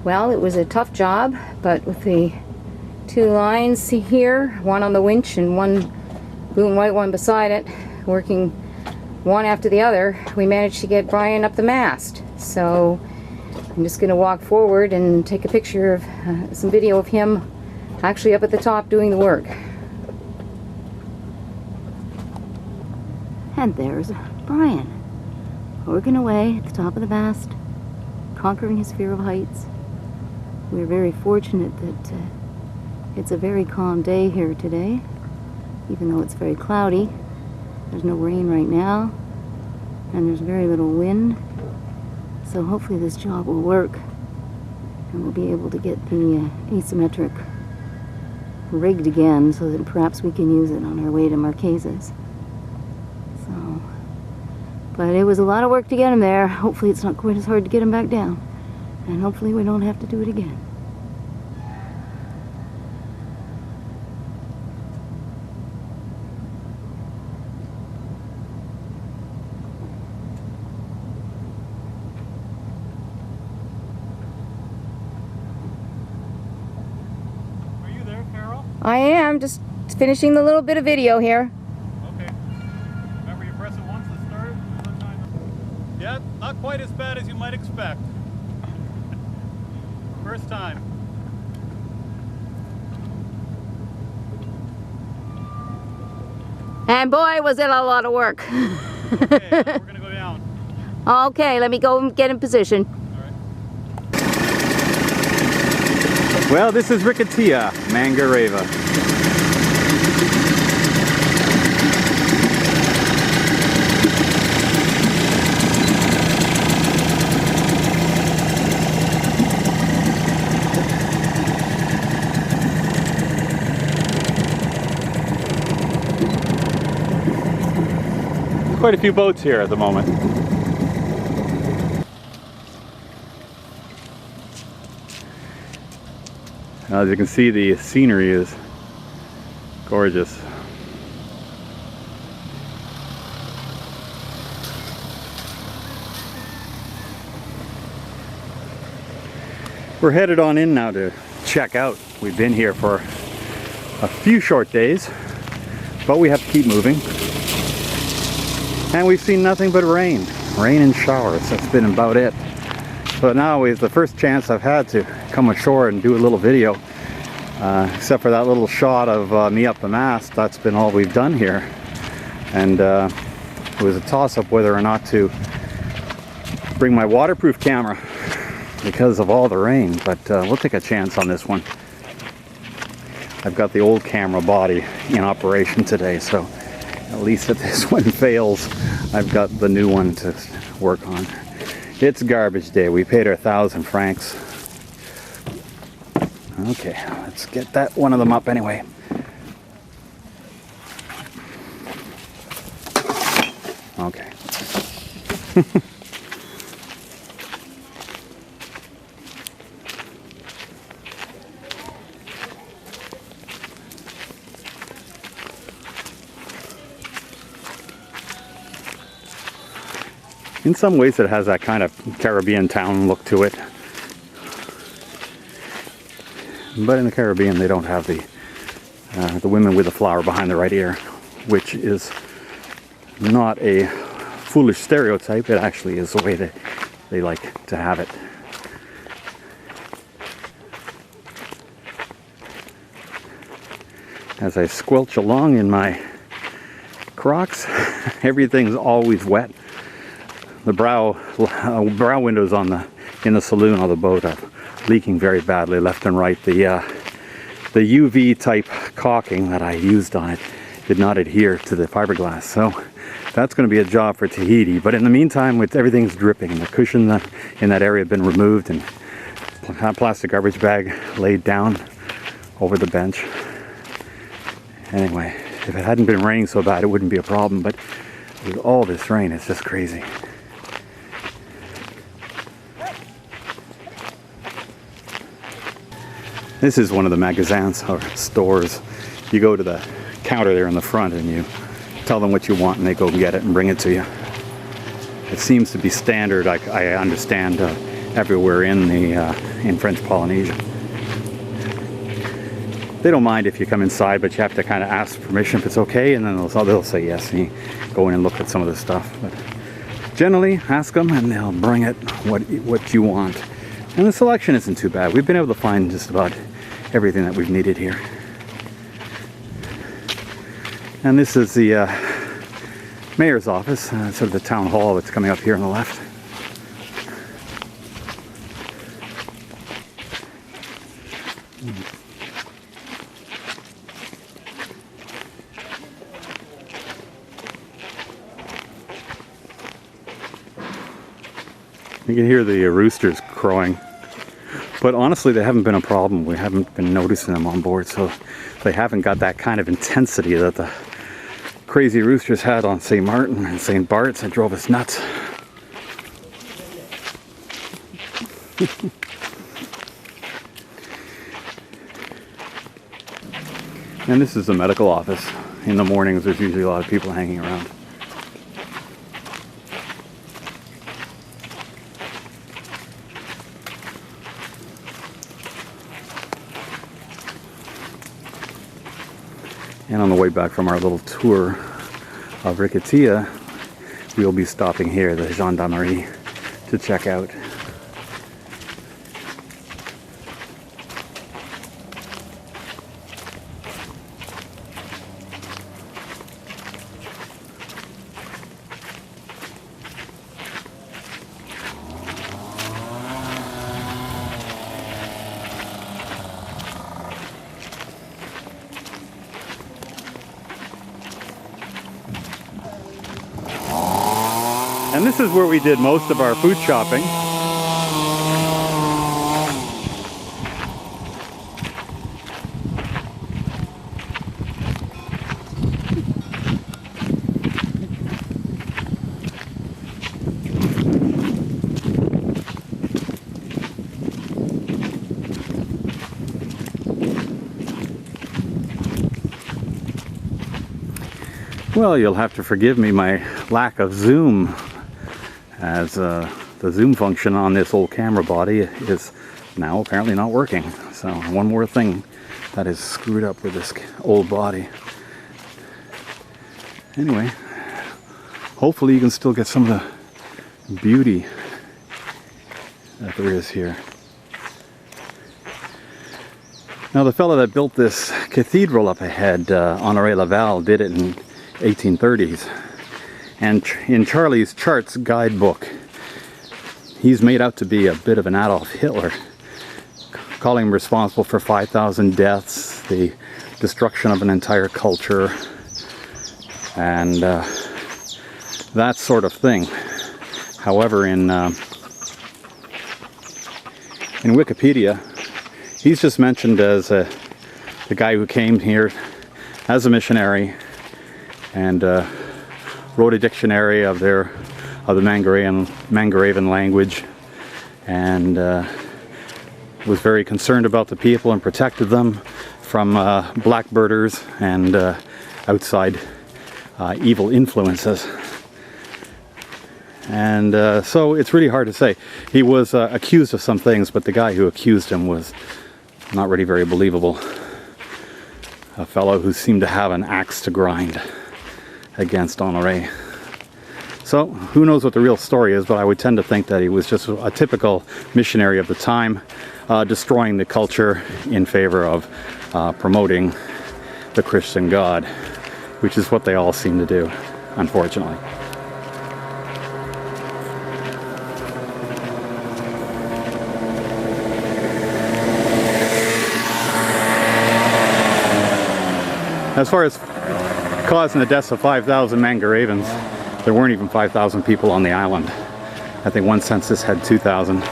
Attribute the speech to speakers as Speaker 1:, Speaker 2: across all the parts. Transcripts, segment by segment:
Speaker 1: Well, it was a tough job, but with the two lines here, one on the winch and one blue and white one beside it, working one after the other, we managed to get Brian up the mast. So I'm just going to walk forward and take a picture of some video of him actually up at the top doing the work. And there's Brian, working away at the top of the mast, conquering his fear of heights. We're very fortunate that it's a very calm day here today, even though it's very cloudy. There's no rain right now, and there's very little wind. So hopefully this job will work, and we'll be able to get the asymmetric rigged again so that perhaps we can use it on our way to Marquesas. So, but it was a lot of work to get him there. Hopefully it's not quite as hard to get him back down, and hopefully we don't have to do it again. I am just finishing the little bit of video here.
Speaker 2: Okay. Remember, you press it once to start. Yeah, not quite as bad as you might expect. First time.
Speaker 1: And boy, was it a lot of work.
Speaker 2: Okay, we're gonna go down.
Speaker 1: Okay, let me go and get in position.
Speaker 2: Well, this is Ricatia, Mangareva. Quite a few boats here at the moment. As you can see, the scenery is gorgeous. We're headed on in now to check out. We've been here for a few short days, but we have to keep moving. And we've seen nothing but rain and showers. That's been about it. But now is the first chance I've had to come ashore and do a little video. Except for that little shot of me up the mast, that's been all we've done here. And it was a toss-up whether or not to bring my waterproof camera because of all the rain, but we'll take a chance on this one. I've got the old camera body in operation today, so at least if this one fails, I've got the new one to work on. It's garbage day. We paid our 1,000 francs. Okay, let's get that one of them up anyway. Okay. In some ways it has that kind of Caribbean town look to it. But in the Caribbean they don't have the women with the flower behind the right ear, which is not a foolish stereotype. It actually is the way that they like to have it. As I squelch along in my Crocs, everything's always wet. The brow windows in the saloon of the boat are leaking very badly, left and right. The UV type caulking that I used on it did not adhere to the fiberglass, so that's going to be a job for Tahiti. But in the meantime, with everything's dripping, the cushion in that area had been removed and a plastic garbage bag laid down over the bench. Anyway, if it hadn't been raining so bad, it wouldn't be a problem, but with all this rain, it's just crazy. This is one of the magasins or stores. You go to the counter there in the front and you tell them what you want and they go get it and bring it to you. It seems to be standard, I understand, everywhere in French Polynesia. They don't mind if you come inside, but you have to kind of ask permission if it's okay, and then they'll say yes, and you go in and look at some of the stuff. But generally, ask them, and they'll bring it what you want. And the selection isn't too bad. We've been able to find just about everything that we've needed here. And this is the mayor's office, sort of the town hall that's coming up here on the left. You can hear the roosters crowing, but honestly they haven't been a problem. We haven't been noticing them on board, so they haven't got that kind of intensity that the crazy roosters had on St. Martin and St. Bart's that drove us nuts. And this is the medical office. In the mornings there's usually a lot of people hanging around. And on the way back from our little tour of Rikitia, we'll be stopping here, the gendarmerie, to check out. And this is where we did most of our food shopping. Well, you'll have to forgive me my lack of zoom, as the zoom function on this old camera body is now apparently not working. So one more thing that is screwed up with this old body. Anyway, hopefully you can still get some of the beauty that there is here. Now the fellow that built this cathedral up ahead, Honoré Laval, did it in 1830s. And in Charlie's Charts guidebook, he's made out to be a bit of an Adolf Hitler, calling him responsible for 5,000 deaths, the destruction of an entire culture, and that sort of thing. However, in Wikipedia, he's just mentioned as the guy who came here as a missionary and wrote a dictionary of the Mangarevan language, and was very concerned about the people and protected them from blackbirders and outside evil influences. And so it's really hard to say. He was accused of some things, but the guy who accused him was not really very believable. A fellow who seemed to have an axe to grind against Honoré. So who knows what the real story is, but I would tend to think that he was just a typical missionary of the time, destroying the culture in favor of promoting the Christian God, which is what they all seem to do, unfortunately. As far as causing the deaths of 5,000 Mangarevans, there weren't even 5,000 people on the island. I think one census had 2,000.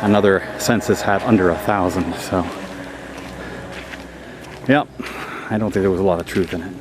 Speaker 2: Another census had under 1,000. So, yeah, I don't think there was a lot of truth in it.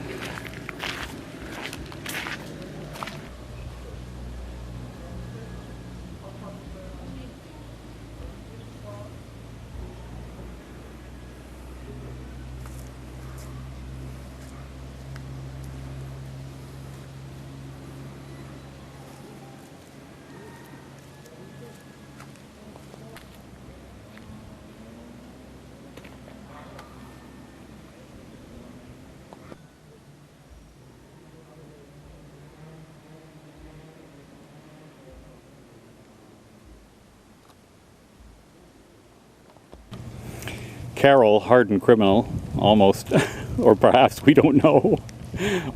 Speaker 2: Carol, hardened criminal, almost, or perhaps we don't know,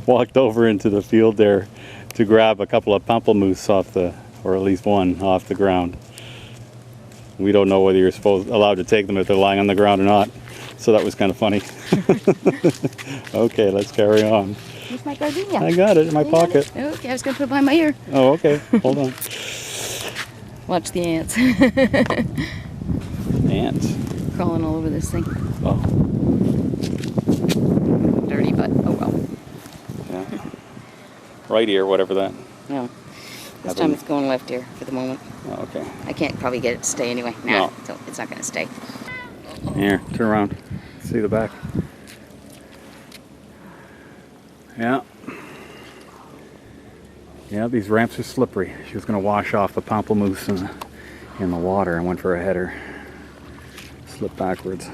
Speaker 2: walked over into the field there to grab a couple of pamplemousse off the, or at least one off the ground. We don't know whether you're allowed to take them if they're lying on the ground or not. So that was kind of funny. Okay, let's carry on.
Speaker 1: Here's my gardenia.
Speaker 2: I got it in my pocket.
Speaker 1: Okay, I was going to put it behind my ear.
Speaker 2: Oh, okay. Hold on.
Speaker 1: Watch the ants.
Speaker 2: Ants.
Speaker 1: Crawling all over this thing.
Speaker 2: Oh.
Speaker 1: Dirty, but oh well.
Speaker 2: Yeah. Right ear, whatever that.
Speaker 1: No. This time it's going left ear for the moment.
Speaker 2: Oh, okay.
Speaker 1: I can't probably get it to stay anyway.
Speaker 2: No.
Speaker 1: So it's not going to stay.
Speaker 2: Here, turn around. See the back. Yeah. Yeah, these ramps are slippery. She was going to wash off the pamplemousse in the water and went for a header. Slipped backwards.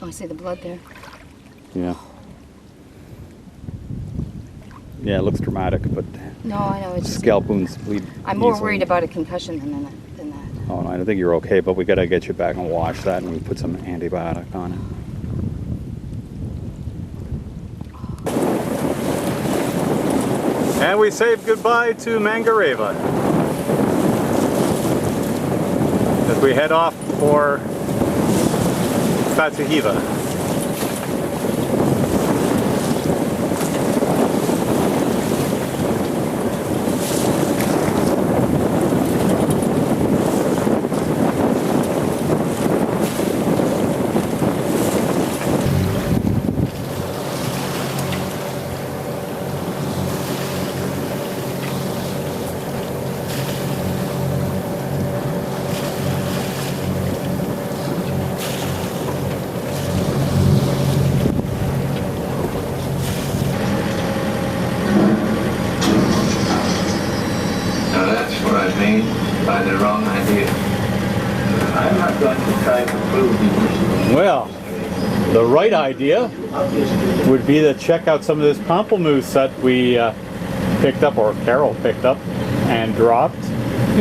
Speaker 1: Oh, I see the blood there.
Speaker 2: Yeah. Yeah, it looks dramatic, but
Speaker 1: No, I know. It's just,
Speaker 2: scalp wounds bleed.
Speaker 1: I'm more
Speaker 2: easily.
Speaker 1: worried about a concussion than that.
Speaker 2: Oh, no, I think you're okay, but we got to get you back and wash that, and we put some antibiotic on it. And we saved goodbye to Mangareva as we head off for Fatuhiva.
Speaker 3: By the wrong idea. I'm not going to try to prove you.
Speaker 2: Well, the right idea would be to check out some of this pamplemousse that we picked up, or Carol picked up and dropped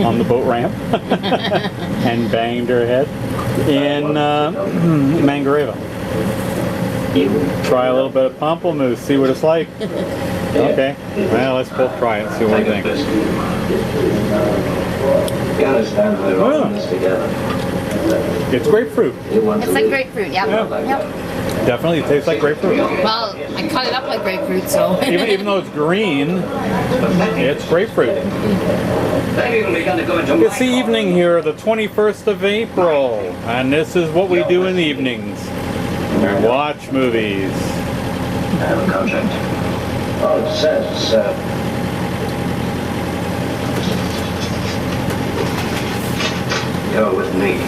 Speaker 2: on the boat ramp and banged her head in Mangareva. Try a little bit of pamplemousse, see what it's like. Okay, well, let's both try it and see what we think.
Speaker 3: You understand why we're all in this together.
Speaker 2: It's grapefruit.
Speaker 1: It's like grapefruit, yep.
Speaker 2: Yeah.
Speaker 1: Yep.
Speaker 2: Definitely, it tastes like grapefruit.
Speaker 1: Well, I cut it up like grapefruit, so.
Speaker 2: Even though it's green, it's grapefruit. It's the evening here, the 21st of April, and this is what we do in the evenings. We watch movies.
Speaker 3: I have a contract. Oh, it says, you're with me.